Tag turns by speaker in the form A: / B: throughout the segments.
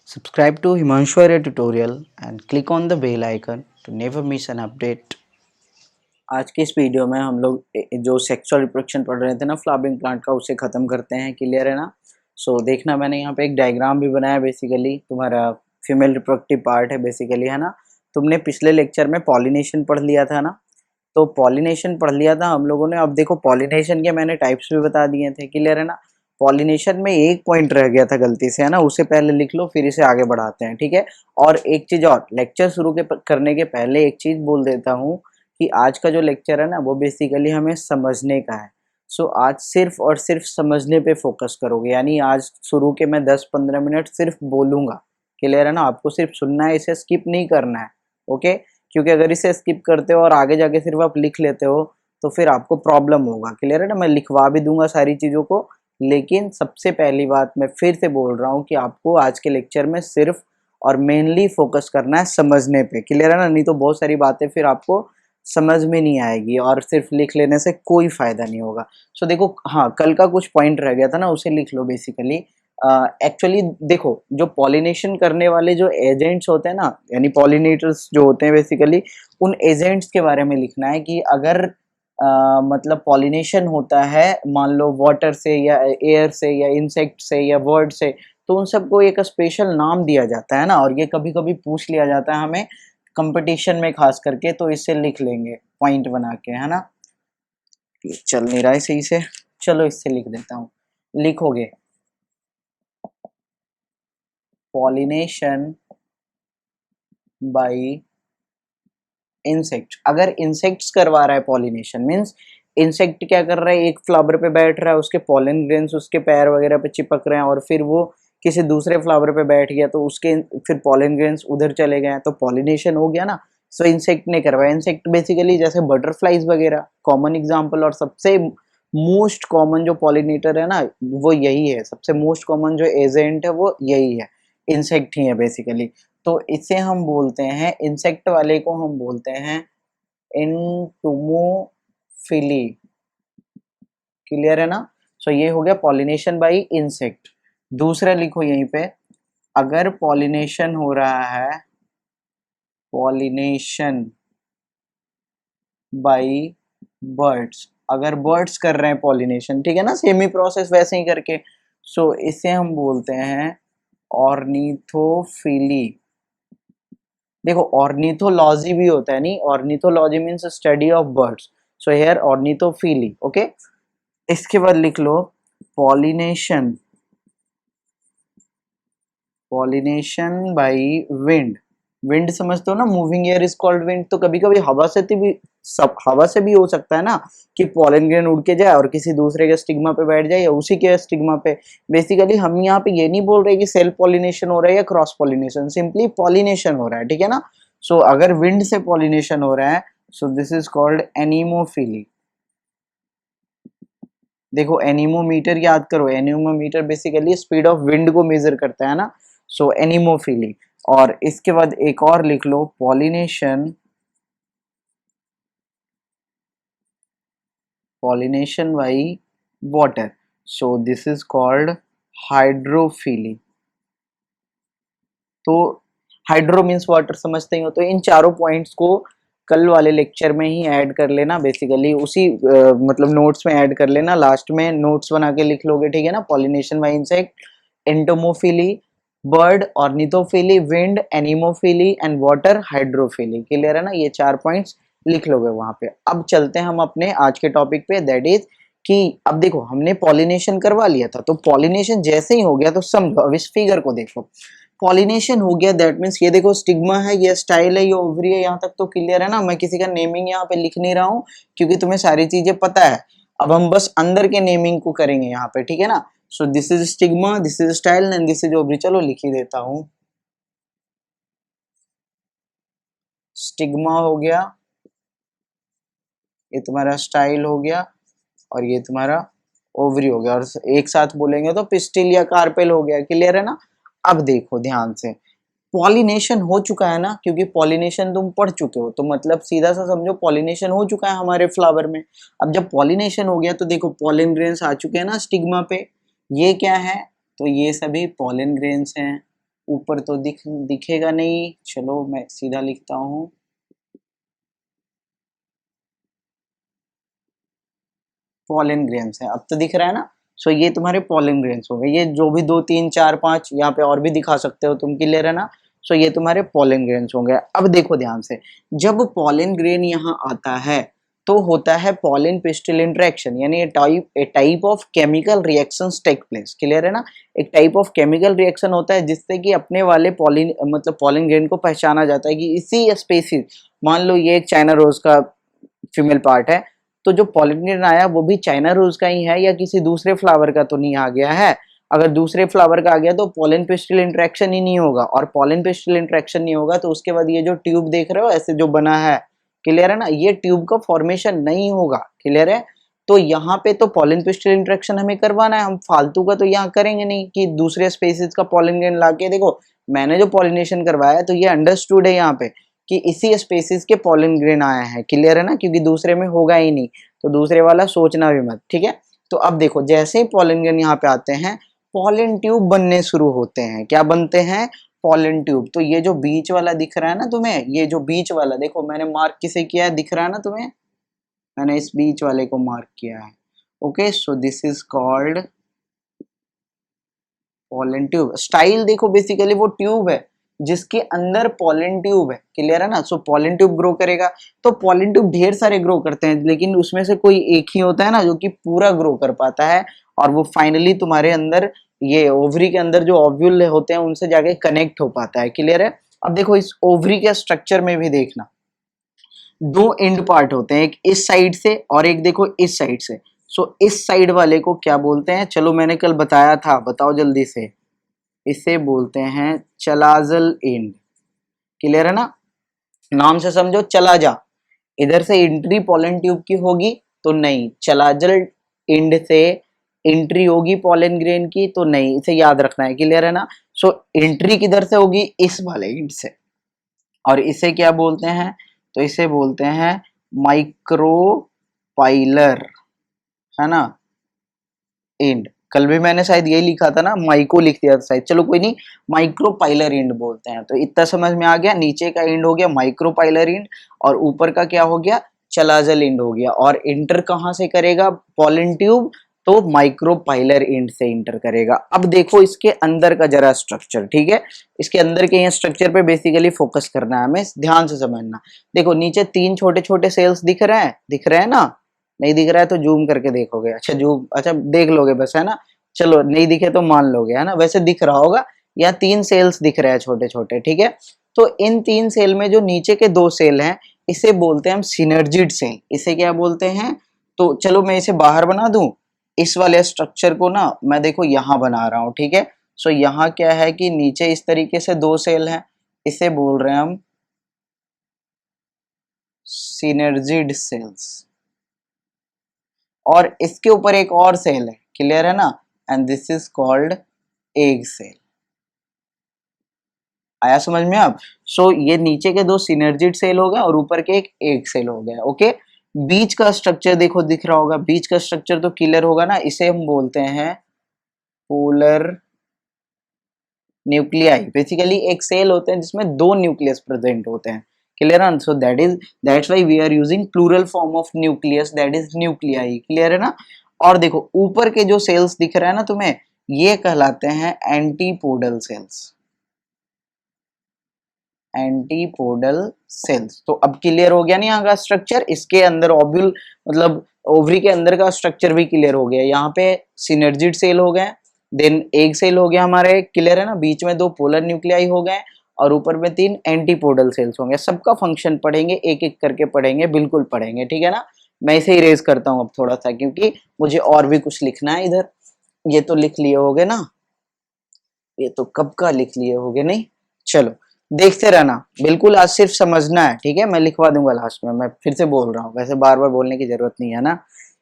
A: Subscribe to Himanshu Arya tutorial and click on the bell icon to never miss an update. आज की इस video में हम लोग जो सेक्सुअल रिप्रोडक्शन पढ़ रहे थे ना फ्लावरिंग प्लांट का, उसे ख़त्म करते हैं। क्लियर है ना? सो देखना, मैंने यहाँ पे एक डायग्राम भी बनाया। बेसिकली तुम्हारा फीमेल रिप्रोडक्टिव पार्ट है बेसिकली, है ना। तुमने पिछले लेक्चर में पॉलिनेशन पढ़ लिया था ना, तो पॉलिनेशन पढ़ लिया था हम लोगों ने। अब देखो पॉलिनेशन के मैंने टाइप्स भी बता दिए थे। क्लियर है ना? पॉलिनेशन में एक पॉइंट रह गया था गलती से, है ना, उसे पहले लिख लो फिर इसे आगे बढ़ाते हैं, ठीक है। और एक चीज़ और, लेक्चर शुरू करने के पहले एक चीज़ बोल देता हूँ कि आज का जो लेक्चर है ना वो बेसिकली हमें समझने का है। सो आज सिर्फ और सिर्फ समझने पे फोकस करोगे, यानी आज शुरू के मैं 10-15 मिनट सिर्फ बोलूँगा। क्लियर है ना? आपको सिर्फ सुनना है, इसे स्किप नहीं करना है। ओके? क्योंकि अगर इसे स्किप करते हो और आगे जाके सिर्फ आप लिख लेते हो तो फिर आपको प्रॉब्लम होगा। क्लियर है ना? मैं लिखवा भी दूंगा सारी चीज़ों को, लेकिन सबसे पहली बात मैं फिर से बोल रहा हूँ कि आपको आज के लेक्चर में सिर्फ और मेनली फोकस करना है समझने पे। क्लियर है ना? नहीं तो बहुत सारी बातें फिर आपको समझ में नहीं आएगी और सिर्फ लिख लेने से कोई फायदा नहीं होगा। सो देखो, हाँ, कल का कुछ पॉइंट रह गया था ना, उसे लिख लो बेसिकली। एक्चुअली देखो, जो पॉलिनेशन करने वाले जो एजेंट्स होते हैं ना, यानी पॉलिनेटर्स जो होते हैं बेसिकली, उन एजेंट्स के बारे में लिखना है कि अगर मतलब पॉलिनेशन होता है मान लो वाटर से या एयर से या इंसेक्ट से या बर्ड से, तो उन सबको एक स्पेशल नाम दिया जाता है ना। और ये कभी कभी पूछ लिया जाता है हमें कंपटीशन में खास करके, तो इससे लिख लेंगे पॉइंट बना के, है ना। ये चल नहीं रहा है सही से, चलो इससे लिख देता हूँ। लिखोगे पॉलिनेशन बाय इंसेक्ट। अगर इंसेक्ट्स करवा रहा है पॉलिनेशन, मीन्स इंसेक्ट क्या कर रहा है, एक फ्लावर पे बैठ रहा है, उसके पॉलन ग्रेन्स उसके पैर वगैरह पे चिपक रहे हैं और फिर वो किसी दूसरे फ्लावर पे बैठ गया तो उसके फिर पॉलन ग्रेन्स उधर चले गए, तो पॉलिनेशन हो गया ना। सो इंसेक्ट ने करवाया। इंसेक्ट बेसिकली जैसे बटरफ्लाइज वगैरह कॉमन एग्जाम्पल, और सबसे मोस्ट कॉमन जो पॉलिनेटर है ना वो यही है। सबसे मोस्ट कॉमन जो एजेंट है वो यही है, इंसेक्ट ही है बेसिकली। तो इसे हम बोलते हैं, इंसेक्ट वाले को हम बोलते हैं एंटोमोफिली। क्लियर है ना? सो ये हो गया पॉलिनेशन बाय इंसेक्ट। दूसरा लिखो यहीं पे, अगर पॉलिनेशन हो रहा है, पॉलिनेशन बाय बर्ड्स, अगर बर्ड्स कर रहे हैं पॉलिनेशन, ठीक है ना, सेम ही प्रोसेस वैसे ही करके, सो इसे हम बोलते हैं ऑर्निथोफिली। देखो ऑर्निथोलॉजी भी होता है, नहीं, ornithology means study of birds, so here ornithophily. Okay, इसके बाद लिख लो pollination, pollination by wind. Wind समझते हो ना, moving air is called wind. तो कभी कभी हवा से भी, सब हवा से भी हो सकता है ना कि पॉलन ग्रेन उड़ के जाए और किसी दूसरे के स्टिग्मा पे बैठ जाए या उसी के स्टिग्मा पे। बेसिकली हम यहाँ पे ये नहीं बोल रहे कि सेल्फ पॉलिनेशन हो रहा है या क्रॉस पॉलिनेशन, सिंपली पॉलिनेशन हो रहा है, ठीक है ना। सो अगर विंड से पॉलिनेशन हो रहा है, so this is called anemophily. देखो एनीमोमीटर याद करो, anemometer basically speed of wind को मेजर करता है ना। So anemophily. और इसके बाद एक और लिख लो pollination, pollination by water, so this is called hydrophily. तो हाइड्रो मीन्स वाटर, समझते ही हो। तो इन चारों पॉइंट्स को कल वाले लेक्चर में ही ऐड कर लेना, बेसिकली उसी मतलब नोट्स में ऐड कर लेना, लास्ट में नोट्स बना के लिख लोगे, ठीक है ना। Pollination by insect, entomophily, bird, ornithophily, wind, anemophily and water, hydrophily. Clear है ना? ये 4 पॉइंट्स लिख लोगे वहां पे। अब चलते हैं हम अपने आज के टॉपिक पे, दैट इज कि अब देखो हमने पॉलिनेशन करवा लिया था, तो पॉलिनेशन जैसे ही हो गया तो समझो, अब इस फिगर को देखो, पॉलिनेशन हो गया दैट मीन्स ये देखो स्टिग्मा है, ये स्टाइल है, ये ओवरी है, यहाँ तक तो क्लियर है ना। मैं किसी का नेमिंग यहाँ पे लिख नहीं रहा हूँ क्योंकि तुम्हें सारी चीजें पता है। अब हम बस अंदर के नेमिंग को करेंगे यहाँ पे, ठीक है ना। सो this is stigma, this is style and this is ovary. चलो लिख ही देता हूँ। स्टिग्मा हो गया, ये तुम्हारा स्टाइल हो गया, और ये तुम्हारा ओवरी हो गया, और एक साथ बोलेंगे तो पिस्टिल या कार्पेल हो गया। क्लियर है ना? अब देखो ध्यान से, पॉलिनेशन हो चुका है ना, क्योंकि पॉलिनेशन तुम पढ़ चुके हो, तो मतलब सीधा सा समझो पॉलिनेशन हो चुका है हमारे फ्लावर में। अब जब पॉलिनेशन हो गया तो देखो पॉलन ग्रेन्स आ चुके हैं ना स्टिग्मा पे। ये क्या है? तो ये सभी पॉलन ग्रेन्स हैं। ऊपर तो दिखेगा नहीं, चलो मैं सीधा लिखता हूँ। पॉलन ग्रेन्स है, अब तो दिख रहा है ना। सो ये तुम्हारे पॉलन ग्रेन्स हो गए, ये जो भी 2 3 4 5 यहाँ पे और भी दिखा सकते हो तुम, क्लियर है ना। सो ये तुम्हारे पॉलन ग्रेन्स हो गए। अब देखो ध्यान से, जब पॉलन ग्रेन यहाँ आता है तो होता है पॉलन पिस्टिल इंटरेक्शन, यानी a type of chemical reactions take place, clear है ना। एक टाइप ऑफ केमिकल रिएक्शन होता है जिससे कि अपने वाले पॉलिन मतलब पॉलन ग्रेन को पहचाना जाता है कि इसी स्पेसीज, मान लो ये एक चाइना रोज का फीमेल पार्ट है, तो जो पॉलिनेशन आया वो भी चाइना रोज का ही है या किसी दूसरे फ्लावर का तो नहीं आ गया है। अगर दूसरे फ्लावर का आ गया तो पॉलन पिस्टिल इंटरेक्शन ही नहीं होगा, और पॉलन पिस्टिल इंटरेक्शन नहीं होगा तो उसके बाद ये जो ट्यूब देख रहे हो ऐसे जो बना है, क्लियर है ना, ये ट्यूब का फॉर्मेशन नहीं होगा, क्लियर है। तो यहाँ पे तो पॉलन पिस्टिल इंटरेक्शन हमें करवाना है, हम फालतू का तो यहाँ करेंगे नहीं कि दूसरे स्पेसीज का पॉलन ग्रेन लाके, देखो मैंने जो पॉलिनेशन करवाया है तो ये अंडरस्टूड है यहाँ पे कि इसी स्पेसीज के पॉलन ग्रेन आया है, क्लियर है ना, क्योंकि दूसरे में होगा ही नहीं, तो दूसरे वाला सोचना भी मत, ठीक है। तो अब देखो जैसे ही पॉलन ग्रेन यहाँ पे आते हैं, पॉलन ट्यूब बनने शुरू होते हैं। क्या बनते हैं? Pollen tube. तो ये जो बीच वाला दिख रहा है ना तुम्हें, ये जो बीच वाला देखो मैंने मार्क किसे किया है, दिख रहा है ना तुम्हें, मैंने इस बीच वाले को मार्क किया है। Okay, so this is called pollen tube. Style देखो बेसिकली वो ट्यूब है जिसके अंदर पॉलन ट्यूब है, क्लियर है ना। सो पॉलन ट्यूब ग्रो करेगा, तो पॉलन ट्यूब ढेर सारे ग्रो करते हैं लेकिन उसमें से कोई एक ही होता है ना जो कि पूरा ग्रो कर पाता है, और वो फाइनली तुम्हारे अंदर ये ओवरी के अंदर जो ओव्यूल होते हैं उनसे जाके कनेक्ट हो पाता है, क्लियर है। अब देखो इस ओवरी के स्ट्रक्चर में भी देखना, दो एंड पार्ट होते हैं, एक इस साइड से और एक देखो इस साइड से। सो इस साइड वाले को क्या बोलते हैं, चलो मैंने कल बताया था, बताओ जल्दी से। इसे बोलते हैं चलाजल एंड, क्लियर है ना। नाम से समझो, चला जा, इधर से एंट्री पॉलन ट्यूब की होगी तो नहीं, चलाजल एंड से एंट्री होगी पॉलन ग्रेन की तो नहीं, इसे याद रखना है, क्लियर है ना। सो एंट्री किधर से होगी, इस वाले एंड से, और इसे क्या बोलते हैं, तो इसे बोलते हैं माइक्रोपाइलर, है ना, एंड। कल भी मैंने शायद यही लिखा था ना, माइको लिख दिया था शायद, चलो कोई नहीं, माइक्रोपाइलर एंड बोलते हैं। तो इतना समझ में आ गया, नीचे का एंड हो गया माइक्रोपाइलर एंड, और ऊपर का क्या हो गया, चलाजल एंड हो गया। और इंटर कहाँ से करेगा पॉलन ट्यूब, तो माइक्रोपाइलर एंड से इंटर करेगा। अब देखो इसके अंदर का जरा स्ट्रक्चर, ठीक है, इसके अंदर के स्ट्रक्चर पे बेसिकली फोकस करना है हमें, ध्यान से समझना। देखो नीचे 3 छोटे छोटे सेल्स दिख रहे हैं, दिख रहे हैं ना, नहीं दिख रहा है तो जूम करके देखोगे, अच्छा जूम, अच्छा देख लोगे बस, है ना। चलो नहीं दिखे तो मान लोगे, है ना, वैसे दिख रहा होगा। यहाँ 3 सेल्स दिख रहे हैं छोटे छोटे, ठीक है। तो इन 3 सेल में जो नीचे के 2 सेल हैं इसे बोलते हैं हम सिनर्जिड सेल, इसे क्या बोलते हैं। तो चलो मैं इसे बाहर बना दूं, इस वाले स्ट्रक्चर को ना मैं देखो यहाँ बना रहा हूँ, ठीक है। सो यहाँ क्या है कि नीचे इस तरीके से 2 सेल हैं, इसे बोल रहे हैं हम सिनर्जिड सेल्स, और इसके ऊपर एक और सेल है, क्लियर है ना, and this is called egg cell. आया समझ में अब। सो ये नीचे के 2 सिनर्जिड सेल हो गए और ऊपर के एक एग सेल हो गया, ओके। बीच का स्ट्रक्चर देखो दिख रहा होगा, बीच का स्ट्रक्चर तो क्लियर होगा ना, इसे हम बोलते हैं पोलर न्यूक्लियाई। बेसिकली एक सेल होते हैं जिसमें 2 न्यूक्लियस प्रेजेंट होते हैं, क्लियर है। So that's why we are using plural form of nucleus, that is nuclei, clear है ना। और देखो ऊपर के जो सेल्स दिख रहे हैं ना तुम्हें, ये कहलाते हैं एंटीपोडल सेल्स, एंटीपोडल सेल्स। तो अब क्लियर हो गया ना यहाँ का स्ट्रक्चर, इसके अंदर ओव्यूल मतलब ओवरी के अंदर का स्ट्रक्चर भी क्लियर हो गया। यहाँ पे सिनर्जिड सेल हो गए, देन एग सेल हो गया हमारे, क्लियर है ना, बीच में 2 पोलर न्यूक्लियाई हो गए और ऊपर में 3 एंटीपोडल सेल्स होंगे। सबका फंक्शन पढ़ेंगे, एक एक करके पढ़ेंगे, बिल्कुल पढ़ेंगे, ठीक है ना। मैं इसे इरेज करता हूँ अब थोड़ा सा, क्योंकि मुझे और भी कुछ लिखना है इधर। ये तो लिख लिए होगे ना, ये तो कब का लिख लिए होगे, नहीं, चलो देखते रहना, बिल्कुल आज सिर्फ समझना है, ठीक है। मैं लिखवा दूंगा लास्ट में, मैं फिर से बोल रहा हूँ, वैसे बार बार बोलने की जरूरत नहीं है ना।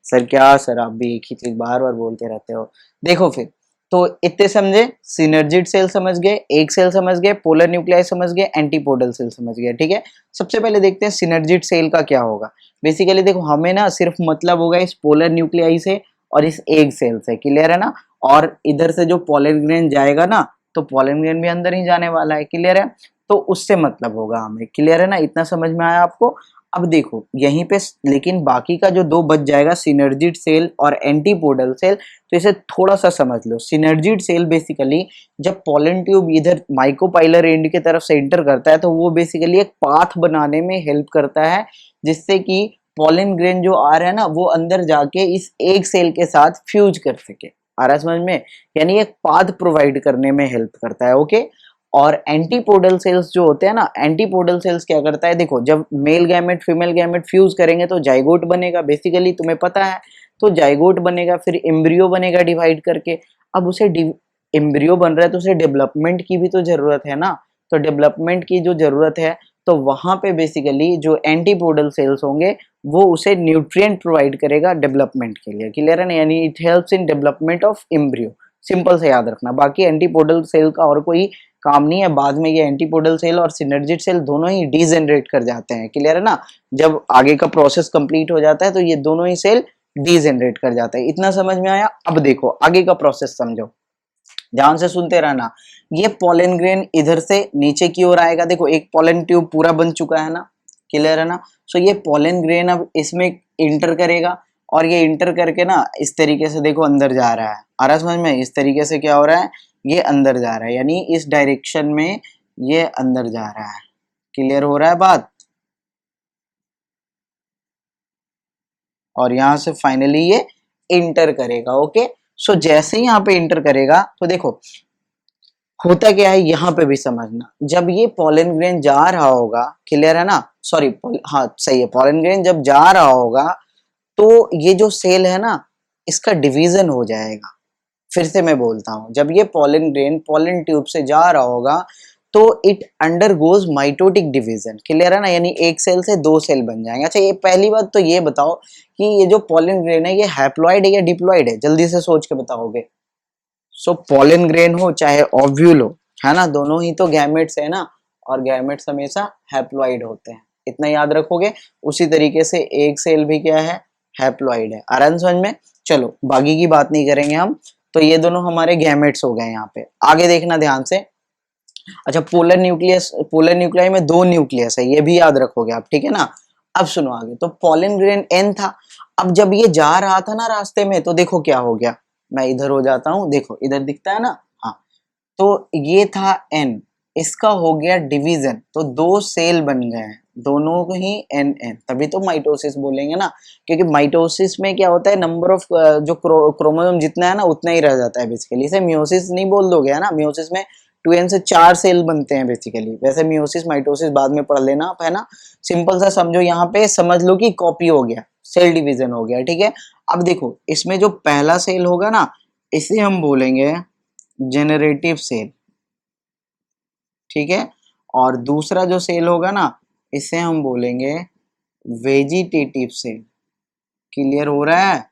A: सर क्या सर आप भी एक ही चीज बार बार बोलते रहते हो। देखो फिर, तो इतने समझे, सिनर्जिड सेल समझ गए, एक सेल समझ गए, पोलर न्यूक्लियाई समझ गए, एंटीपोडल सेल समझ गए, ठीक है। सबसे पहले देखते हैं सिनर्जिड सेल का क्या होगा। बेसिकली देखो हमें ना सिर्फ मतलब होगा इस पोलर न्यूक्लियाई से और इस एग सेल से, क्लियर है ना। और इधर से जो पॉलन ग्रेन जाएगा ना, तो पॉलन ग्रेन भी अंदर ही जाने वाला है। क्लियर है? तो उससे मतलब होगा हमें। क्लियर है ना? इतना समझ में आया आपको? अब देखो यहीं पे लेकिन बाकी का जो दो बच जाएगा, सिनर्जिड सेल और एंटीपोडल सेल, तो इसे थोड़ा सा समझ लो। सिनर्जिड सेल बेसिकली जब पॉलन ट्यूब इधर माइकोपाइलर एंड की तरफ से एंटर करता है तो वो बेसिकली एक पाथ बनाने में हेल्प करता है, जिससे कि पॉलन ग्रेन जो आ रहा है ना वो अंदर जाके इस एक सेल के साथ फ्यूज कर सके। आ रहा है समझ में? यानी एक पाथ प्रोवाइड करने में हेल्प करता है। ओके। और एंटीपोडल सेल्स जो होते हैं ना, एंटीपोडल सेल्स क्या करता है, देखो जब mail gamete female gamete fuse करेंगे तो जाइगोट बनेगा, बेसिकली तुम्हें पता है। तो जाइगोट बनेगा, फिर एम्ब्रियो बनेगा डिवाइड करके। अब उसे एम्ब्रियो बन रहा है तो उसे डेवलपमेंट की भी तो जरूरत है ना। तो डेवलपमेंट की जो जरूरत है तो वहां पे बेसिकली जो एंटीपोडल सेल्स होंगे वो उसे न्यूट्रिएंट प्रोवाइड करेगा डेवलपमेंट के लिए। क्लियर है ना? यानी it helps in development of embryo. Simple से याद रखना। बाकी एंटीपोडल सेल का और कोई काम नहीं है। बाद में ये एंटीपोडल सेल और सिनर्जिड सेल दोनों ही डीजेनरेट कर जाते हैं। क्लियर है ना? जब आगे का प्रोसेस कंप्लीट हो जाता है तो ये दोनों ही सेल डीजेनरेट कर जाता है। इतना समझ में आया? अब देखो आगे का प्रोसेस समझो, ध्यान से सुनते रहना। ये पॉलन ग्रेन इधर से नीचे की ओर आएगा। देखो एक पॉलन ट्यूब पूरा बन चुका है ना। क्लियर है ना? सो ये पॉलन ग्रेन अब इसमें इंटर करेगा और ये इंटर करके ना इस तरीके से देखो अंदर जा रहा है। आ रहा समझ में? इस तरीके से क्या हो रहा है, ये अंदर जा रहा है, यानी इस डायरेक्शन में ये अंदर जा रहा है। क्लियर हो रहा है बात? और यहां से फाइनली ये इंटर करेगा। ओके। सो जैसे ही यहाँ पे इंटर करेगा तो देखो होता क्या है, यहाँ पे भी समझना। जब ये पॉलन ग्रेन जा रहा होगा, क्लियर है ना, सॉरी हाँ सही है, पॉलन ग्रेन जब जा रहा होगा तो ये जो सेल है ना इसका डिवीजन हो जाएगा। फिर से मैं बोलता हूँ, जब ये पॉलन ग्रेन पॉलन ट्यूब से जा रहा होगा तो it under goes mitotic division. Clear है ना? यानी एक सेल से दो सेल बन जाएंगे। अच्छा ये पहली बात तो ये बताओ कि ये जो पॉलन ग्रेन है ये हैप्लॉइड है या डिप्लॉइड है? जल्दी से सोच के बताओगे। सो पॉलन ग्रेन हो चाहे ओव्यूल हो, है ना, दोनों ही तो गैमेट्स है ना, और गैमेट्स हमेशा हैप्लॉइड होते हैं। इतना याद रखोगे। उसी तरीके से एक सेल भी क्या है, हैप्लॉइड है। आराम समझ में? चलो बाकी की बात नहीं करेंगे हम। तो ये दोनों हमारे गैमेट्स हो गए। यहाँ पे आगे देखना ध्यान से। अच्छा पोलर न्यूक्लियस, पोलर न्यूक्लियाई में दो न्यूक्लियस है, ये भी याद रखोगे आप, ठीक है ना। अब सुनो आगे। तो पॉलन ग्रेन एन था। अब जब ये जा रहा था ना रास्ते में तो देखो क्या हो गया, मैं इधर हो जाता हूँ, देखो इधर दिखता है ना, हाँ। तो ये था एन, इसका हो गया डिवीजन, तो दो सेल बन गए हैं, दोनों को ही एन एन, तभी तो माइटोसिस बोलेंगे ना। क्योंकि माइटोसिस में क्या होता है, नंबर ऑफ जो क्रोमोसोम जितना है ना उतना ही रह जाता है बेसिकली। इसे मियोसिस नहीं बोल दोगे, है ना। मियोसिस में 2n से 4 सेल बनते हैं बेसिकली। वैसे मियोसिस माइटोसिस बाद में पढ़ लेना आप, है ना। सिंपल सा समझो, यहाँ पे समझ लो कि कॉपी हो गया, सेल डिवीजन हो गया, ठीक है। अब देखो इसमें जो पहला सेल होगा ना इसे हम बोलेंगे जेनरेटिव सेल, ठीक है। और दूसरा जो सेल होगा ना इसे हम बोलेंगे वेजिटेटिव सेल। क्लियर हो रहा है?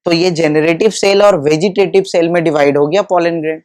A: तो ये जेनरेटिव सेल और वेजिटेटिव सेल में डिवाइड हो गया पॉलन ग्रेन।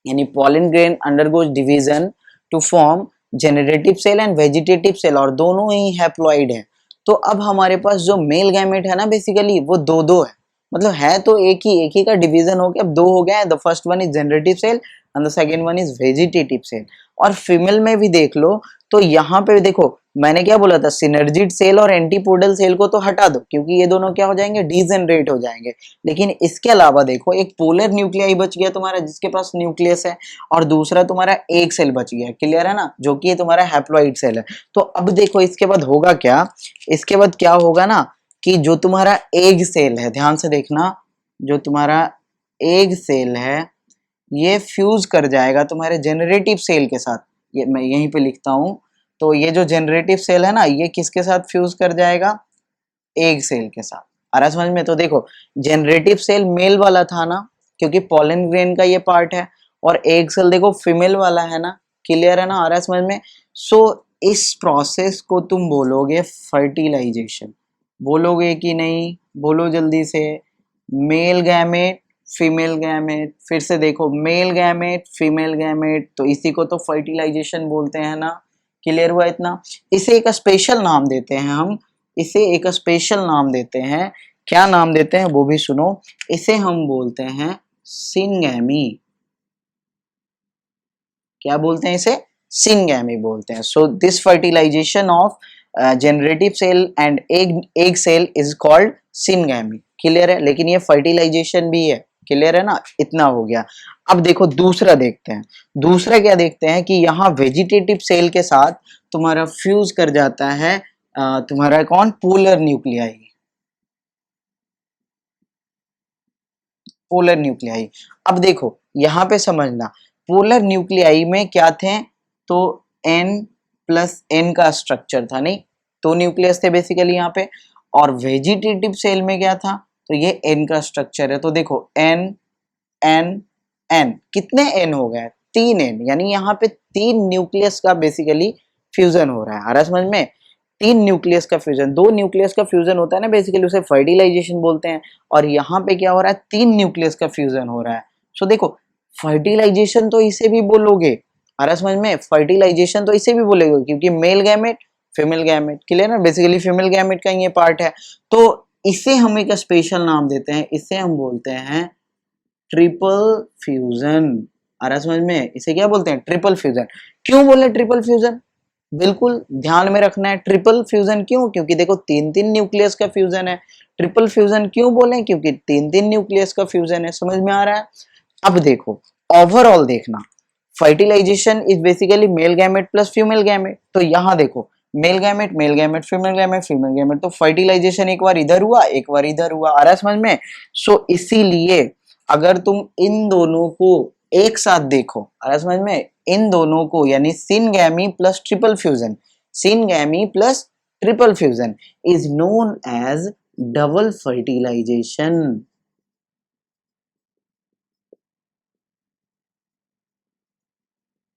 A: यानी pollen grain undergoes division to form generative cell and vegetative cell, और दोनों ही हैप्लॉइड है। तो अब हमारे पास जो मेल गैमेट है ना बेसिकली वो दो दो है, मतलब है तो एक ही का डिवीजन हो गया, अब दो हो गया है। The first one is generative cell and the second one is vegetative cell. और फीमेल में भी देख लो तो यहाँ पे देखो मैंने क्या बोला था, सिनर्जिड सेल और एंटीपोडल सेल को तो हटा दो क्योंकि ये दोनों क्या हो जाएंगे, डीजेनरेट हो जाएंगे। लेकिन इसके अलावा देखो एक पोलर न्यूक्लियाई बच गया तुम्हारा जिसके पास न्यूक्लियस है, और दूसरा तुम्हारा एक सेल बच गया। क्लियर है ना? जो कि तुम्हारा हैप्लॉइड सेल है। तो अब देखो इसके बाद होगा क्या, इसके बाद क्या होगा ना कि जो तुम्हारा एग सेल है, ध्यान से देखना, जो तुम्हारा एग सेल है ये फ्यूज कर जाएगा तुम्हारे जेनरेटिव सेल के साथ। ये मैं यहीं पे लिखता हूं। तो ये जो जेनरेटिव सेल है ना ये किसके साथ फ्यूज कर जाएगा, एग सेल के साथ। आ रहा समझ में? तो देखो जेनरेटिव सेल मेल वाला था ना क्योंकि पॉलन ग्रेन का ये पार्ट है, और एग सेल देखो फीमेल वाला है ना। क्लियर है ना? आ रहा है समझ में? सो इस प्रोसेस को तुम बोलोगे फर्टिलाइजेशन। बोलोगे कि नहीं? बोलो जल्दी से। मेल गैमेट फीमेल गैमेट, फिर से देखो मेल गैमेट फीमेल गैमेट, तो इसी को तो फर्टिलाइजेशन बोलते हैं ना। क्लियर हुआ इतना? इसे एक स्पेशल नाम देते हैं हम, इसे एक स्पेशल नाम देते हैं। क्या नाम देते हैं वो भी सुनो। इसे हम बोलते हैं सिंगैमी। क्या बोलते हैं इसे? सिनगैमी बोलते हैं। So this fertilisation of generative cell and egg cell is called syngamy. Clear है? लेकिन ये फर्टिलाइजेशन भी है। क्लियर है ना? इतना हो गया। अब देखो दूसरा देखते हैं। दूसरा क्या देखते हैं कि यहाँ वेजिटेटिव सेल के साथ तुम्हारा फ्यूज कर जाता है तुम्हारा कौन? Polar nuclei. Polar nuclei. अब देखो यहाँ पे समझना, पोलर न्यूक्लियाई में क्या थे? तो N+N का स्ट्रक्चर था, नहीं? तो न्यूक्लियस थे बेसिकली यहाँ पे। और वेजिटेटिव सेल में क्या था? तो ये N का स्ट्रक्चर है। तो देखो N N N, कितने N हो गए? 3 N, यानी यहाँ पे 3 न्यूक्लियस का बेसिकली फ्यूजन हो रहा है। आ रहा समझ में? 3 न्यूक्लियस का फ्यूजन, 2 न्यूक्लियस का फ्यूजन होता है ना बेसिकली, उसे फर्टिलाइजेशन बोलते हैं। और यहाँ पे क्या हो रहा है? 3 न्यूक्लियस का फ्यूजन हो रहा है। सो देखो फर्टिलाइजेशन तो इसे भी बोलोगे, आ रहा समझ में? फर्टिलाइजेशन तो इसे भी बोलोगे क्योंकि mail gamete female gamete, clear ना? बेसिकली फीमेल गैमेट का ये पार्ट है। तो इसे हम एक स्पेशल नाम देते हैं, इसे हम बोलते हैं ट्रिपल फ्यूजन। आ रहा समझ में? इसे क्या बोलते हैं? Triple fusion. क्यों बोले ट्रिपल फ्यूजन? बिल्कुल ध्यान में रखना है। ट्रिपल फ्यूजन क्यों? क्योंकि देखो 3-3 न्यूक्लियस का फ्यूजन है। ट्रिपल फ्यूजन क्यों बोले? क्योंकि 3-3 न्यूक्लियस का फ्यूजन है। समझ में आ रहा है? अब देखो ओवरऑल देखना, fertilisation is basically male gamete plus female gamete. तो यहाँ देखो male gamete female gamete female gamete, तो फर्टिलाइजेशन एक बार इधर हुआ एक बार इधर हुआ। आ रहा है समझ में? सो इसीलिए अगर तुम इन दोनों को एक साथ देखो, आ रहा है समझ में? इन दोनों को यानी syngamy plus triple fusion, syngamy plus triple fusion is known as double fertilisation.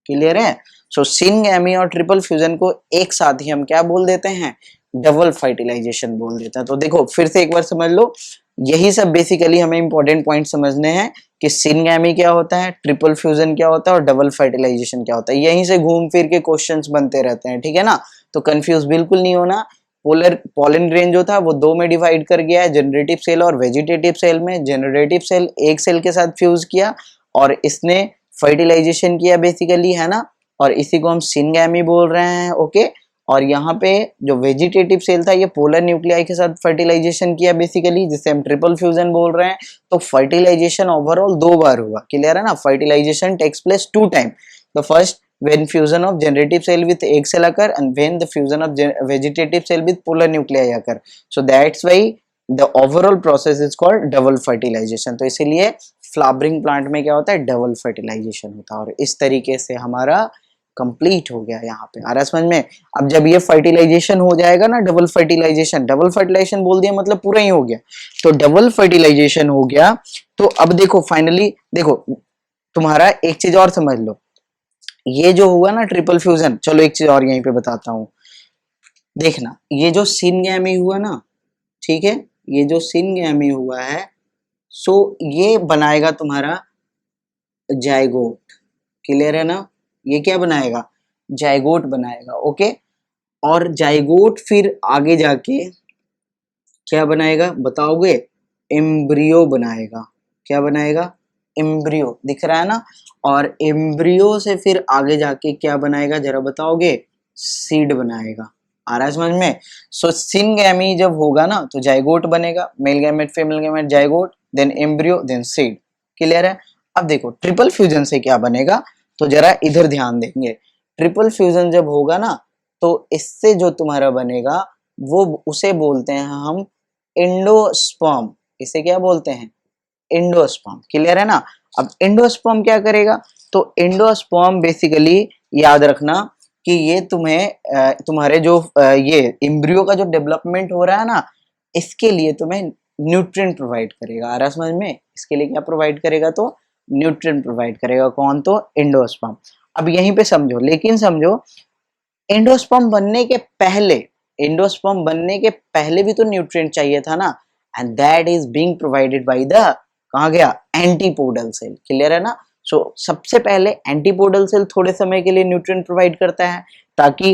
A: Clear है? सो सिनगैमी और ट्रिपल फ्यूजन को एक साथ ही हम क्या बोल देते हैं? डबल फर्टिलाइजेशन बोल देते हैं। तो देखो फिर से एक बार समझ लो, यही सब बेसिकली हमें इंपॉर्टेंट पॉइंट समझने हैं कि सिनगैमी क्या होता है, ट्रिपल फ्यूजन क्या होता है और डबल फर्टिलाइजेशन क्या होता है। यहीं से घूम फिर के क्वेश्चंस बनते रहते हैं, ठीक है ना? तो कंफ्यूज बिल्कुल नहीं होना। पोलर पॉलन ग्रेन जो था वो 2 में डिवाइड कर गया है, जनरेटिव सेल और वेजिटेटिव सेल में। जनरेटिव सेल एक सेल के साथ फ्यूज किया और इसने फर्टिलाइजेशन किया बेसिकली, है ना? और इसी को हम सिनगैमी बोल रहे हैं। ओके। और यहाँ पे जो वेजिटेटिव सेल था ये पोलर न्यूक्लियाई के साथ फर्टिलाइजेशन किया बेसिकली, जिसे हम ट्रिपल फ्यूजन बोल रहे हैं। तो फर्टिलाइजेशन ओवरऑल 2 बार हुआ। क्लियर है ना? Fertilisation takes place 2 time. The first when fusion of generative cell with egg cell occur and when the fusion of vegetative cell with polar nuclei occur. So that's why the overall process is called double fertilization. तो इसीलिए flowering plant में क्या होता है? Double fertilisation होता है। और इस तरीके से हमारा कंप्लीट हो गया यहाँ पे। आ रहा समझ में? अब जब ये फर्टिलाइजेशन हो जाएगा ना, डबल फर्टिलाइजेशन बोल दिया मतलब पूरा ही हो गया। तो डबल फर्टिलाइजेशन हो गया। तो अब देखो फाइनली देखो तुम्हारा एक चीज और समझ लो, ये जो हुआ ना ट्रिपल फ्यूजन, चलो एक चीज और यहीं पे बताता हूँ। देखना ये जो सिनगैमी हुआ ना, ठीक है, ये जो सिनगैमी हुआ है, सो ये बनाएगा तुम्हारा जाइगोट। क्लियर है ना? ये क्या बनाएगा? जाइगोट बनाएगा। ओके। और जाइगोट फिर आगे जाके क्या बनाएगा बताओगे? एम्ब्रियो बनाएगा। क्या बनाएगा? एम्ब्रियो। दिख रहा है ना? और एम्ब्रियो से फिर आगे जाके क्या बनाएगा जरा बताओगे? सीड बनाएगा। आ रहा है समझ में? सो सिनगैमी जब होगा ना तो जाइगोट बनेगा, male gamete female gamete, zygote, then embryo, then seed. Clear है? अब देखो ट्रिपल फ्यूजन से क्या बनेगा, तो जरा इधर ध्यान देंगे। ट्रिपल फ्यूजन जब होगा ना तो इससे जो तुम्हारा बनेगा वो उसे बोलते हैं हम एंडोस्पर्म। इसे क्या बोलते हैं? एंडोस्पर्म। क्लियर है ना? अब एंडोस्पर्म क्या करेगा? तो एंडोस्पर्म बेसिकली याद रखना कि ये तुम्हारे जो ये एम्ब्रियो का जो डेवलपमेंट हो रहा है ना, इसके लिए तुम्हें न्यूट्रिएंट प्रोवाइड करेगा। आ रहा समझ में? इसके लिए क्या प्रोवाइड करेगा? तो न्यूट्रिएंट प्रोवाइड करेगा। कौन? तो एंडोस्पर्म। अब यहीं पे समझो, लेकिन समझो एंडोस्पर्म बनने के पहले, एंडोस्पर्म बनने के पहले भी तो न्यूट्रिएंट चाहिए था ना, and that is being provided by the, कहाँ गया? Antipodal cell. क्लियर है ना? सो सबसे पहले एंटीपोडल सेल थोड़े समय के लिए न्यूट्रिएंट प्रोवाइड करता है ताकि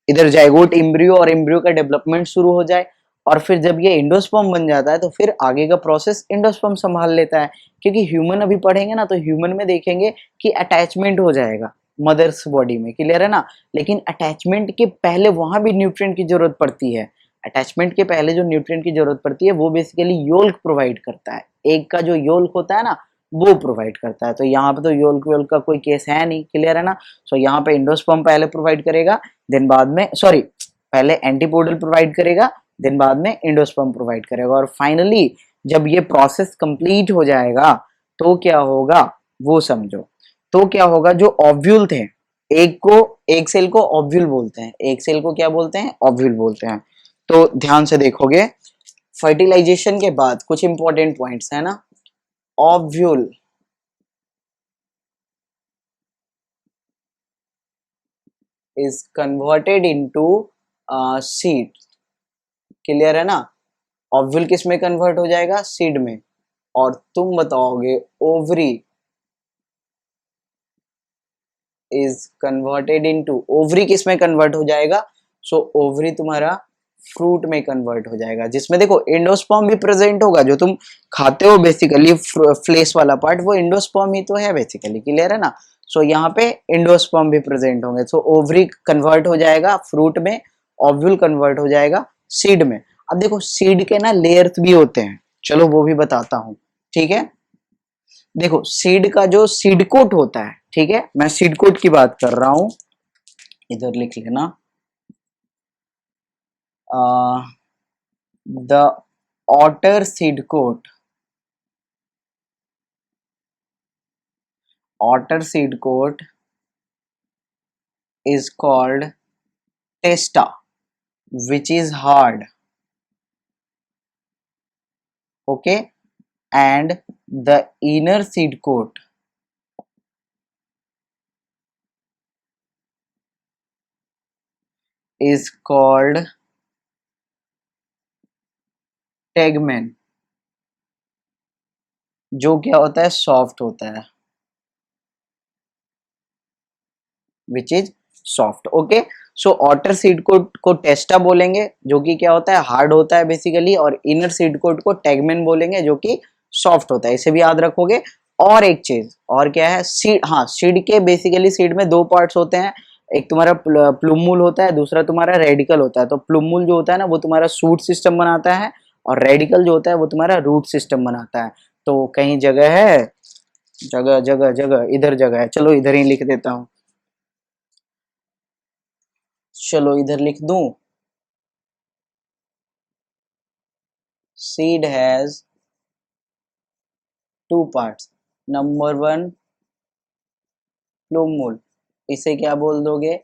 A: इधर जाइगोट एम्ब्रियो और एम्ब्रियो का डेवलपमेंट शुरू हो जाए। और फिर जब ये एंडोस्पर्म बन जाता है तो फिर आगे का प्रोसेस एंडोस्पर्म संभाल लेता है। क्योंकि ह्यूमन अभी पढ़ेंगे ना तो ह्यूमन में देखेंगे कि अटैचमेंट हो जाएगा। मदर्स बॉडी में, क्लियर है ना। लेकिन अटैचमेंट के पहले वहां भी न्यूट्रिएंट की जरूरत पड़ती है। अटैचमेंट के पहले जो न्यूट्रिएंट की जरूरत पड़ती है वो बेसिकली योल्क प्रोवाइड करता है, एग का जो योल्क होता है ना वो प्रोवाइड करता है। तो यहाँ पे तो योल्क वोल्क का कोई केस है नहीं, क्लियर है ना। सो यहाँ पे एंडोस्पर्म पहले प्रोवाइड करेगा, देन बाद में सॉरी पहले एंटीपोडल प्रोवाइड करेगा, देन बाद में एंडोस्पर्म प्रोवाइड करेगा, और फाइनली जब ये प्रोसेस कंप्लीट हो जाएगा तो क्या होगा वो समझो। तो क्या होगा, जो ओव्यूल थे, एक सेल को ओव्यूल बोलते हैं, एक सेल को क्या बोलते हैं, ओव्यूल बोलते हैं। तो ध्यान से देखोगे, फर्टिलाइजेशन के बाद कुछ इंपॉर्टेंट पॉइंट्स है ना। Ovule is converted into seed, clear है ना। ओव्यूल किस में कन्वर्ट हो जाएगा, सीड में। और तुम बताओगे ovary is converted into, ovary किस में कन्वर्ट हो जाएगा, सो ओवरी तुम्हारा फ्रूट में कन्वर्ट हो जाएगा, जिसमें देखो एंडोस्पर्म भी प्रेजेंट होगा। जो तुम खाते हो बेसिकली फ्लेश वाला पार्ट वो एंडोस्पर्म ही तो है बेसिकली, क्लियर है ना। सो यहाँ पे एंडोस्पर्म भी प्रेजेंट होंगे। सो ओवरी कन्वर्ट हो जाएगा फ्रूट में, ओव्यूल कन्वर्ट हो जाएगा सीड में। अब देखो सीड के ना लेयर्स भी होते हैं, चलो वो भी बताता हूँ, ठीक है। देखो सीड का जो सीड कोट होता है, ठीक है, मैं सीड कोट की बात कर रहा हूं, इधर लिख लेना। The outer seed coat, outer seed coat is called testa, which is hard, okay, and the inner seed coat is called tegmen, जो क्या होता है, सॉफ्ट होता है, which is soft, okay. So outer seed coat को testa बोलेंगे जो कि क्या होता है, हार्ड होता है बेसिकली, और इनर सीड कोट को टेगमेन बोलेंगे जो कि सॉफ्ट होता है, इसे भी याद रखोगे। और एक चीज और क्या है, सीड, हाँ सीड के बेसिकली सीड में दो पार्ट्स होते हैं, एक तुम्हारा प्लूमूल होता है, दूसरा तुम्हारा रेडिकल होता है। तो प्लूमूल जो होता है ना वो तुम्हारा सूट सिस्टम बनाता है, और रेडिकल जो होता है वो तुम्हारा रूट सिस्टम बनाता है। तो कहीं जगह है, जगह जगह जगह इधर जगह है, चलो इधर ही लिख देता हूँ, चलो इधर लिख दूं। Seed has two parts, number one plumule, इसे क्या बोल दोगे,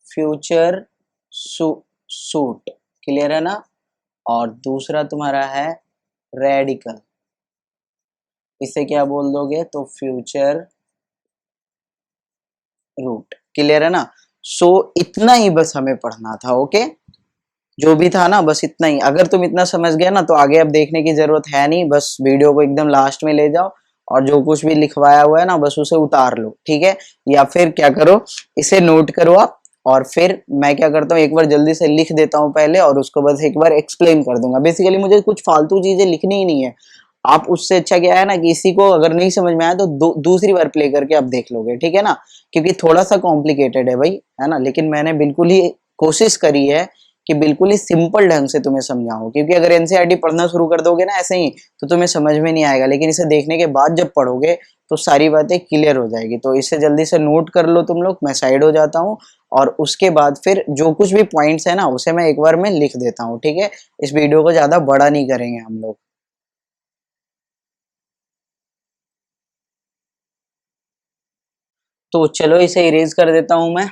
A: फ्यूचर सूट, क्लियर है ना। और दूसरा तुम्हारा है रेडिकल, इसे क्या बोल दोगे, तो फ्यूचर रूट, क्लियर है ना। सो इतना ही बस हमें पढ़ना था, ओके। जो भी था ना बस इतना ही, अगर तुम इतना समझ गया ना तो आगे अब देखने की जरूरत है नहीं, बस वीडियो को एकदम लास्ट में ले जाओ और जो कुछ भी लिखवाया हुआ है ना बस उसे उतार लो, ठीक है। या फिर क्या करो, इसे नोट करो आप, और फिर मैं क्या करता हूँ एक बार जल्दी से लिख देता हूँ पहले, और उसको बस एक बार एक्सप्लेन कर दूंगा। बेसिकली मुझे कुछ फालतू चीजें लिखनी ही नहीं है। आप उससे अच्छा क्या है ना कि इसी को अगर नहीं समझ में आया तो दूसरी बार प्ले करके आप देख लोगे, ठीक है ना। क्योंकि थोड़ा सा कॉम्प्लिकेटेड है भाई, है ना, लेकिन मैंने बिल्कुल ही कोशिश करी है कि बिल्कुल ही सिंपल ढंग से तुम्हें समझाऊं। क्योंकि अगर एनसीईआरटी पढ़ना शुरू कर दोगे ना ऐसे ही तो तुम्हें समझ में नहीं आएगा, लेकिन इसे देखने के बाद जब पढ़ोगे तो सारी बातें क्लियर हो जाएगी। तो इसे जल्दी से नोट कर लो तुम लोग, मैं साइड हो जाता हूँ, और उसके बाद फिर जो कुछ भी पॉइंट्स है ना उसे मैं एक बार में लिख देता हूँ, ठीक है। इस वीडियो को ज्यादा बड़ा नहीं करेंगे हम लोग। तो चलो इसे इरेज कर देता हूं मैं।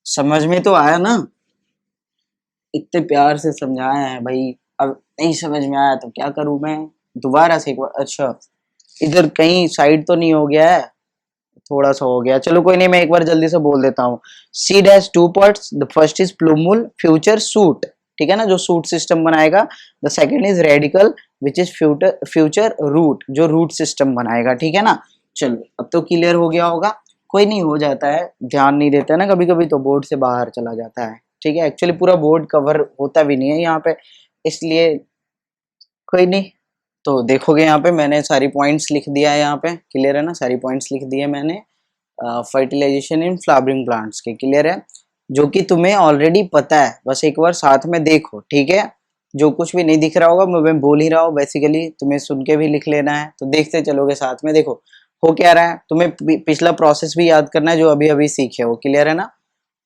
A: समझ में तो आया ना, इतने प्यार से समझाया है भाई। अब नहीं समझ में आया तो क्या करूं मैं, दोबारा से एक बार। अच्छा इधर कहीं साइड तो नहीं हो गया है, थोड़ा सा हो गया, चलो कोई नहीं, मैं एक बार जल्दी से बोल देता हूँ। Seed has two parts, the first is plumule future shoot, ठीक है ना, जो सूट सिस्टम बनाएगा। The second is radicle which is future root, जो रूट सिस्टम बनाएगा, ठीक है ना। चलो अब तो क्लियर हो गया होगा, कोई नहीं, हो जाता है, ध्यान नहीं देता ना कभी कभी तो बोर्ड से बाहर चला जाता है, ठीक है। एक्चुअली पूरा बोर्ड कवर होता भी नहीं है यहाँ पे, इसलिए कोई नहीं, तो देखोगे यहाँ पे मैंने सारी पॉइंट्स लिख दिया है, यहाँ पे क्लियर है ना, सारी पॉइंट्स लिख दिए मैंने फर्टिलाइजेशन इन फ्लावरिंग प्लांट्स के, क्लियर है, जो कि तुम्हें ऑलरेडी पता है, बस एक बार साथ में देखो, ठीक है। जो कुछ भी नहीं दिख रहा होगा मैं बोल ही रहा हूँ, बेसिकली तुम्हें सुन के भी लिख लेना है, तो देखते चलोगे साथ में। देखो हो क्या रहा है, तुम्हें पिछला प्रोसेस भी याद करना है जो अभी अभी सीखे हो, क्लियर है ना।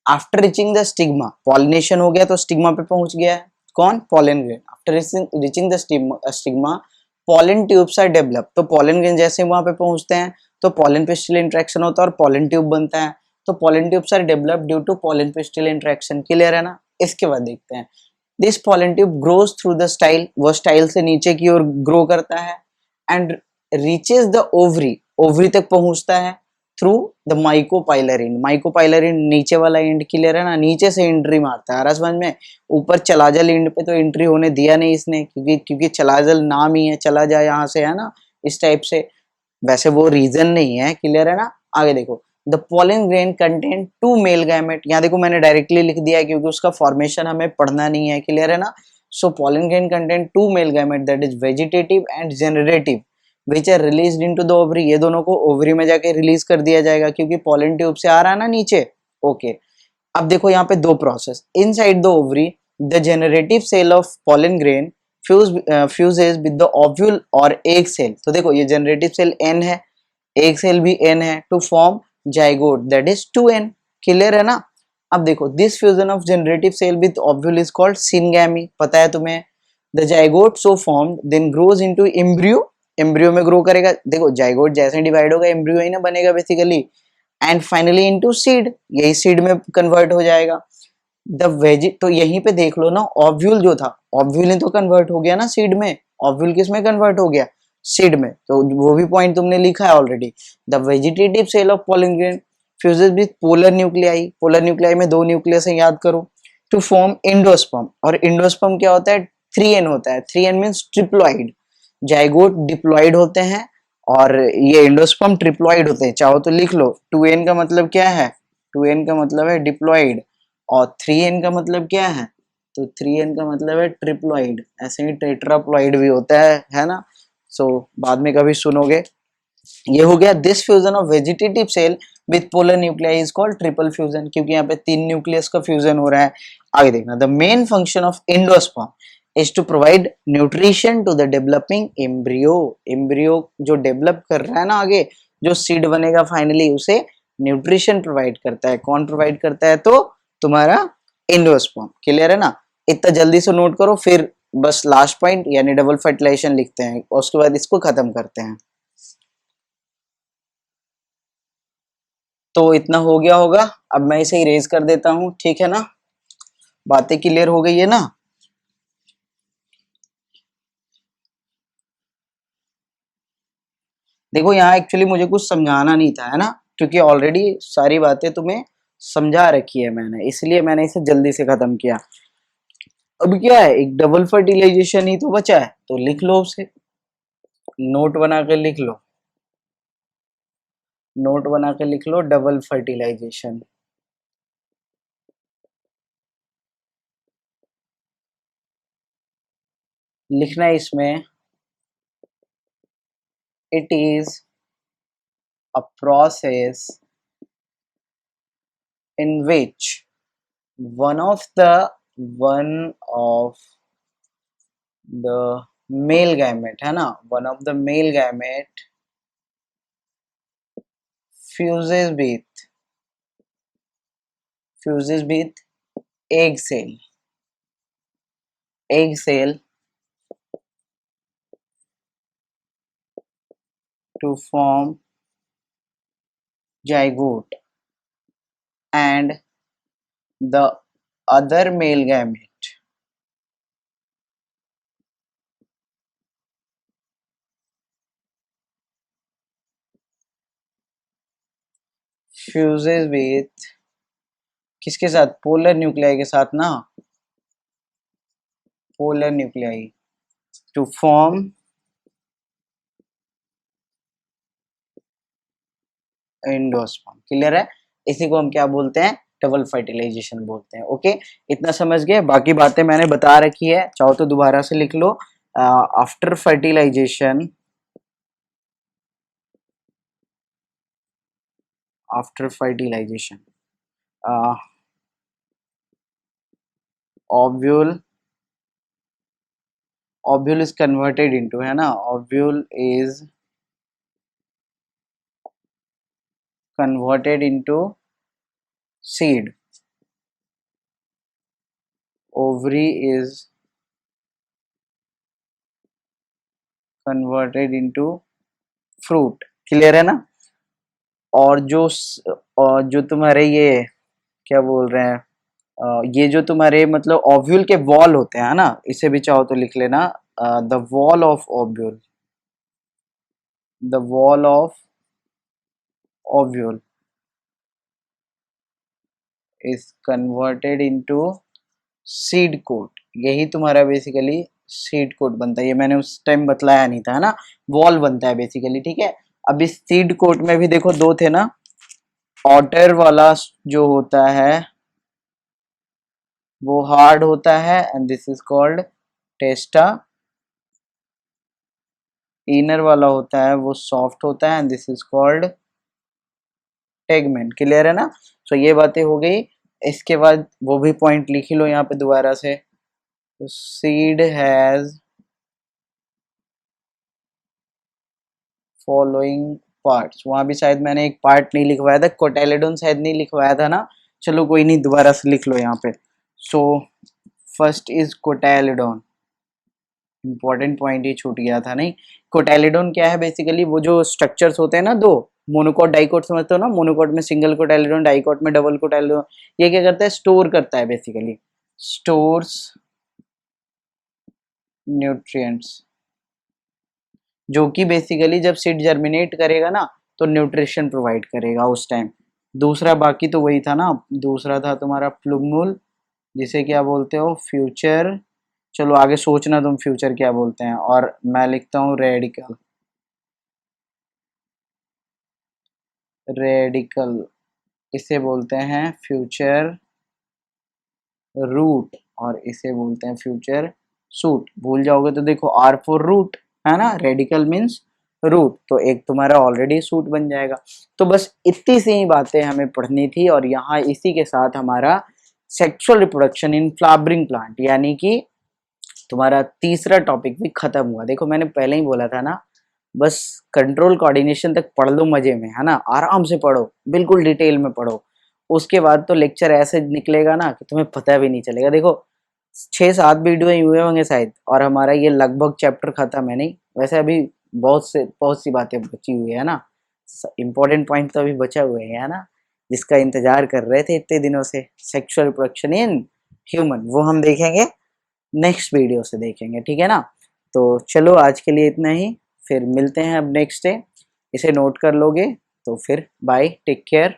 A: After reaching the stigma, pollination हो गया तो स्टिग्मा पे पहुंच गया है कौन, pollen grain. After reaching the stigma pollen tubes are develop, तो पॉलन ग्रेन जैसे वहां पे पहुंचते हैं तो पॉलन पिस्टिल इंटरेक्शन होता है और पॉलन ट्यूब बनता है, तो pollen tubes are develop due to pollen pistil interaction, clear है ना। इसके बाद देखते हैं this pollen tube grows through the style, वो स्टाइल से नीचे की ओर ग्रो करता है, and reaches the ovary, ovary तक पहुंचता है through the micropylar end, micropylar end नीचे वाला एंड, क्लियर है ना, नीचे से एंट्री मारता है, आ रहा समझ में। ऊपर चलाजल एंड पे तो एंट्री होने दिया नहीं इसने, क्योंकि चलाजल नाम ही है, चला जाए यहाँ से, है ना, इस टाइप से, वैसे वो रीजन नहीं है, क्लियर है ना। आगे देखो the pollen grain contain two male gamete, यहाँ देखो मैंने डायरेक्टली लिख दिया है क्योंकि उसका फॉर्मेशन हमें पढ़ना नहीं है, क्लियर है ना। So pollen grain contain two male gamete that is vegetative and generative which are released into the ovary, ये दोनों को ओवरी में जाके रिलीज कर दिया जाएगा क्योंकि पॉलन ट्यूब से आ रहा है ना नीचे, ओके। अब देखो यहाँ पे दो process, inside the ovary the generative cell of pollen grain fuses with the ovule और एग सेल, तो देखो ये जनरेटिव सेल N है, एग सेल भी N है, to form zygote that is 2N, clear है ना। अब देखो this fusion of generative cell with ovule is called syngamy, पता है तुम्हें। The zygote so formed then grows into embryo, embryo में ग्रो करेगा, देखो जाइगोट जैसे डिवाइड होगा एम्ब्रियो ही ना बनेगा basically, and finally into seed, यही सीड में कन्वर्ट हो जाएगा। द वेजी, तो यहीं पे देख लो ना, ओव्यूल जो था, ओव्यूल ही तो कन्वर्ट हो गया ना सीड में, ओव्यूल किस में कन्वर्ट हो गया, सीड में, तो वो भी पॉइंट तुमने लिखा है already. The vegetative cell of pollen grain fuses with polar nuclei, polar nuclei में दो न्यूक्लियस है, याद करो, टू फॉर्म इंडोस्पर्म, और इंडोस्पर्म क्या होता है, 3N होता है, 3N means triploid, zygote diploid होते हैं और ये इंडोस्पर्म ट्रिप्लॉइड होते हैं, चाहो तो लिख लो। 2N का मतलब क्या है, 2N का मतलब है डिप्लॉइड, और 3N का मतलब क्या है, तो 3N का मतलब है ट्रिप्लॉइड, ऐसे ही टेट्राप्लॉइड भी होता है ना। सो बाद में कभी सुनोगे। ये हो गया this fusion of vegetative cell with polar nuclei is called triple fusion, क्योंकि यहाँ पे 3 न्यूक्लियस का फ्यूजन हो रहा है। आगे देखना, the main function of endosperm is to provide nutrition to the developing embryo, embryo जो डेवलप कर रहा है ना आगे, जो सीड बनेगा फाइनली, उसे न्यूट्रिशन प्रोवाइड करता है, कौन प्रोवाइड करता है, तो तुम्हारा एंडोस्पर्म, क्लियर है ना। इतना जल्दी से नोट करो, फिर बस लास्ट पॉइंट यानी डबल फर्टिलाइजेशन लिखते हैं और उसके बाद इसको खत्म करते हैं। तो इतना हो गया होगा, अब मैं इसे इरेज कर देता हूँ, ठीक है ना, बातें क्लियर हो गई है ना। देखो यहाँ एक्चुअली मुझे कुछ समझाना नहीं था, है ना, क्योंकि ऑलरेडी सारी बातें तुम्हें समझा रखी है मैंने, इसलिए मैंने इसे जल्दी से खत्म किया। अब क्या है, एक डबल फर्टिलाइजेशन ही तो बचा है, तो लिख लो उसे, नोट बना के लिख लो, नोट बना के लिख लो डबल फर्टिलाइजेशन। लिखना है इसमें, it is a process in which one of the one of the male gamete, है ना, one of the male gamete fuses with egg cell, egg cell to form zygote, and the other male gamete fuses with किसके साथ, polar nuclei के साथ ना, polar nuclei, to form endosperm, clear है। इसी को हम क्या बोलते हैं, डबल फर्टिलाइजेशन बोलते हैं, ओके। इतना समझ गए, बाकी बातें मैंने बता रखी है, चाहो तो दोबारा से लिख लो, after fertilization, ovule is converted into, है ना, ovule is converted into seed, ovary is converted into fruit. Clear है ना। और जो तुम्हारे ये क्या बोल रहे हैं, ये जो तुम्हारे मतलब ओव्यूल के वॉल होते हैं ना, इसे भी चाहो तो लिख लेना, the wall of ovule, the wall of ovule is converted into seed coat. यही तुम्हारा बेसिकली सीड कोट बनता है, ये मैंने उस टाइम बतलाया नहीं था, है ना। वॉल बनता है बेसिकली, ठीक है। अब इस सीड कोट में भी देखो दो थे ना, ऑटर वाला जो होता है वो हार्ड होता है and this is called टेस्टा, inner वाला होता है वो सॉफ्ट होता है and this is called tegmen. Clear है ना। सो ये बातें हो गई। इसके बाद वो भी पॉइंट लिख लो यहाँ पे दोबारा से, सीड हैज फॉलोइंग पार्ट्स। वहां भी शायद मैंने एक पार्ट नहीं लिखवाया था, कोटेलेडोन शायद नहीं लिखवाया था ना, चलो कोई नहीं, दोबारा से लिख लो यहाँ पे। So first is cotyledon, important point ही छूट गया था नहीं। कोटेलेडोन क्या है बेसिकली, वो जो स्ट्रक्चर्स होते हैं ना दो, मोनोकोट डाइकोट समझते हो ना, मोनोकोट में सिंगल कोटेलेडोन, डाइकोट में डबल कोटेलेडोन, ये क्या करता है, स्टोर करता है बेसिकली, स्टोर्स न्यूट्रिएंट्स, जो कि बेसिकली जब सीड जर्मिनेट करेगा ना तो न्यूट्रिशन प्रोवाइड करेगा उस टाइम। दूसरा बाकी तो वही था ना, दूसरा था तुम्हारा प्लुगमुल, जिसे क्या बोलते हो, फ्यूचर। चलो आगे सोचना तुम फ्यूचर क्या बोलते हैं, और मैं लिखता हूँ रेडिकल, रेडिकल इसे बोलते हैं फ्यूचर रूट, और इसे बोलते हैं फ्यूचर सूट। भूल जाओगे तो देखो आर फॉर रूट, है ना, रेडिकल मीन्स रूट, तो एक तुम्हारा ऑलरेडी सूट बन जाएगा। तो बस इतनी सी ही बातें हमें पढ़नी थी, और यहाँ इसी के साथ हमारा sexual reproduction in flowering plant यानी कि तुम्हारा तीसरा टॉपिक भी खत्म हुआ। देखो मैंने पहले ही बोला था ना, बस कंट्रोल कोऑर्डिनेशन तक पढ़ लो मजे में, है ना, आराम से पढ़ो, बिल्कुल डिटेल में पढ़ो। उसके बाद तो लेक्चर ऐसे निकलेगा ना कि तुम्हें पता भी नहीं चलेगा। देखो 6-7 वीडियो ही हुए होंगे शायद, और हमारा ये लगभग चैप्टर खत्म है। नहीं वैसे अभी बहुत सी बातें बची हुई है ना, इंपॉर्टेंट पॉइंट तो अभी बचा हुए है ना, जिसका इंतजार कर रहे थे इतने दिनों से, सेक्सुअल रिप्रोडक्शन इन ह्यूमन, वो हम देखेंगे नेक्स्ट वीडियो से देखेंगे, ठीक है ना। तो चलो आज के लिए इतना ही, फिर मिलते हैं अब नेक्स्ट डे। इसे नोट कर लोगे तो फिर बाय, टेक केयर।